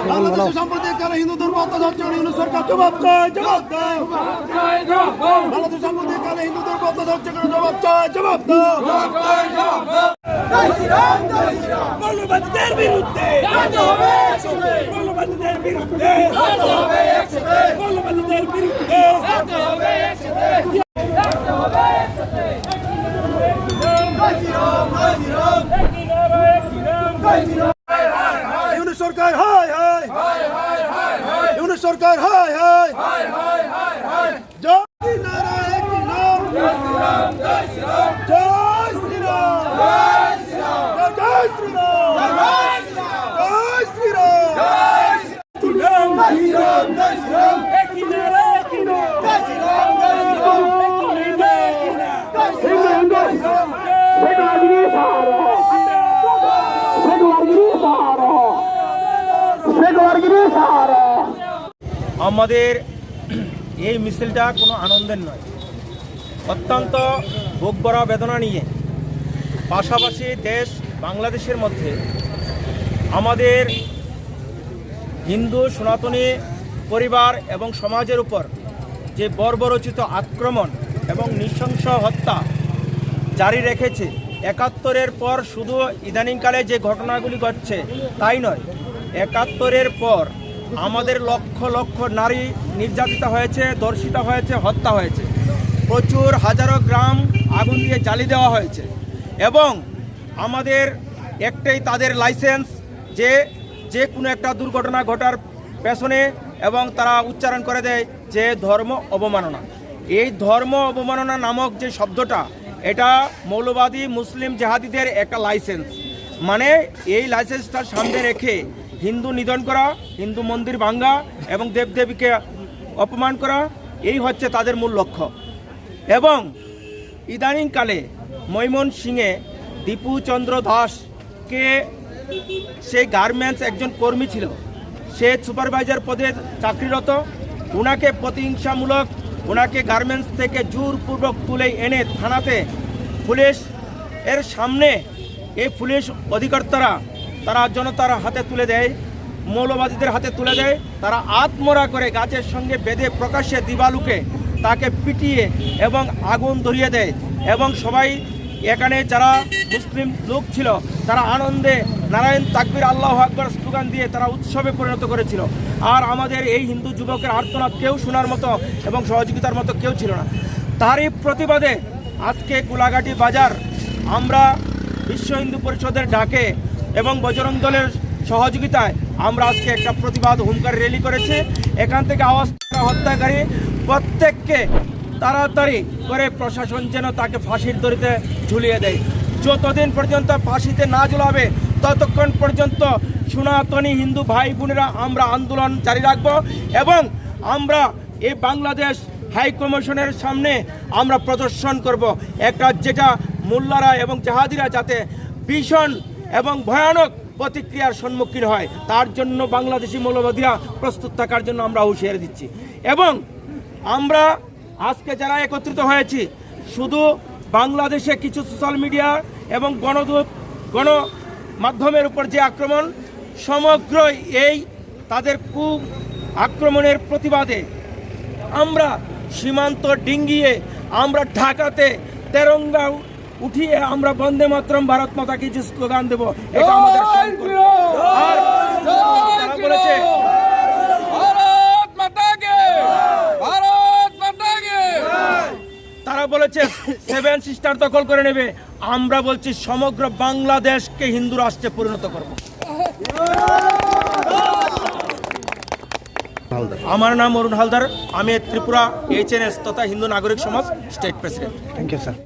বাংলাদেশের সাম্প্রদায়িক হিন্দুদের অত্যাচার ইউনূস সরকার জবাব চায়, জবাব দাও। বাংলাদেশের সাম্প্রদায়িক হিন্দুদের অত্যাচার জবাব চায়, জবাব দাও। মৌলবাদীদের বিরুদ্ধে মৌলবাদীদের বিরুদ্ধে মৌলবাদীদের বিরুদ্ধে ইউনূস সরকার হায় হায়, ইউনূস সরকার হায় হায়, জয় নারায়ণ কি নাম, জয় শ্রীরাম, জয় শ্রীরাম, জয় শ্রীরাম, জয় শ্রীরাম, জয় শ্রীরাম, জয় শ্রীরাম, জয় শ্রীরাম, একই নারা একই নাম, জয় শ্রীরাম, জয় শ্রীরাম, একই নারা একই নাম, জয় শ্রীরাম, জয় শ্রীরাম, আমাদের এই মিছিলটা কোনো আনন্দের নয়, অত্যন্ত বুক ভরা বেদনা নিয়ে। পাশাপাশি দেশ বাংলাদেশের মধ্যে আমাদের হিন্দু সনাতনী পরিবার এবং সমাজের উপর যে বর্বরচিত আক্রমণ এবং নৃশংস হত্যা জারি রেখেছে, ৭১-এর পর শুধু ইদানিংকালে যে ঘটনাগুলি ঘটছে তাই নয়, ৭১-এর পর আমাদের লক্ষ লক্ষ নারী নির্যাতিত হয়েছে, ধর্ষিত হয়েছে, হত্যা হয়েছে, প্রচুর হাজারো গ্রাম আগুন দিয়ে জ্বালিয়ে দেওয়া হয়েছে। এবং আমাদের একটাই তাদের লাইসেন্স যে কোনো একটা দুর্ঘটনা ঘটার পেছনে, এবং তারা উচ্চারণ করে দেয় যে ধর্ম অবমাননা। এই ধর্ম অবমাননা নামক যে শব্দটা, এটা মৌলবাদী মুসলিম জেহাদিদের একটা লাইসেন্স। মানে এই লাইসেন্সটার সামনে রেখে হিন্দু নিধন করা, হিন্দু মন্দির ভাঙ্গা এবং দেবদেবীকে অপমান করা, এই হচ্ছে তাদের মূল লক্ষ্য। এবং ইদানিংকালে ময়মনসিংহে দীপু চন্দ্র দাসকে, সে গার্মেন্টস একজন কর্মী ছিল, সে সুপারভাইজার পদে চাকরিরত, ওনাকে প্রতিহিংসামূলক ওনাকে গার্মেন্টস থেকে জোরপূর্বক তুলে এনে থানাতে পুলিশ এর সামনে এই পুলিশ অধিকর্তারা তারা জনতার হাতে তুলে দেয়, মৌলবাদীদের হাতে তুলে দেয়। তারা আত্মরা করে গাছের সঙ্গে বেঁধে প্রকাশ্যে দিবালুকে তাকে পিটিয়ে এবং আগুন ধরিয়ে দেয়। এবং সবাই এখানে যারা মুসলিম লোক ছিল তারা আনন্দে নারায়ণ তাকবীর আল্লাহু আকবার স্লোগান দিয়ে তারা উৎসবে পরিণত করেছিল। আর আমাদের এই হিন্দু যুবকের আর্তনাদ কেউ শোনার মতো এবং সহযোগিতার মতো কেউ ছিল না। তারই প্রতিবাদে আজকে গোলাঘাটি বাজার আমরা বিশ্ব হিন্দু পরিষদের ডাকে এবং বজরং দলের সহযোগিতায় আমরা আজকে একটা প্রতিবাদ হুঙ্কার র্যালি করেছি। এখান থেকে আওয়াজ হত্যাকারী প্রত্যেককে তাড়াতাড়ি করে প্রশাসন যেন তাকে ফাঁসির দড়িতে ঝুলিয়ে দেয়। যতদিন পর্যন্ত ফাঁসিতে না ঝুলাবে ততক্ষণ পর্যন্ত সনাতনী হিন্দু ভাই বোনেরা আমরা আন্দোলন জারি রাখব। এবং আমরা এই বাংলাদেশ হাই কমিশনের সামনে আমরা প্রদর্শন করব একটা, যেটা মোল্লারা এবং জাহাদিরা যাতে ভীষণ এবং ভয়ানক প্রতিক্রিয়ার সম্মুখীন হয়, তার জন্য বাংলাদেশি মৌলবাদীরা প্রস্তুত থাকার জন্য আমরা হুঁশিয়ারি দিচ্ছি। এবং আমরা আজকে যারা একত্রিত হয়েছি, শুধু বাংলাদেশে কিছু সোশ্যাল মিডিয়া এবং গণমাধ্যমের উপর যে আক্রমণ, সমগ্র এই তাদের আক্রমণের প্রতিবাদে আমরা সীমান্ত ডিঙ্গিয়ে আমরা ঢাকাতে তেরঙ্গা উঠিয়ে আমরা বন্দে মাতরম ভারত মাতা কি যে স্লোগান দেব, এটা আমাদের আর তারা বলেছে তারা বলেছে 7 সিস্টার দখল করে নেবে। আমরা বলছি সমগ্র বাংলাদেশকে হিন্দু রাষ্ট্রে পরিণত করব। আমার নাম অরুণ হালদার, আমি ত্রিপুরা HNS তথা হিন্দু নাগরিক সমাজ state president. Thank you sir.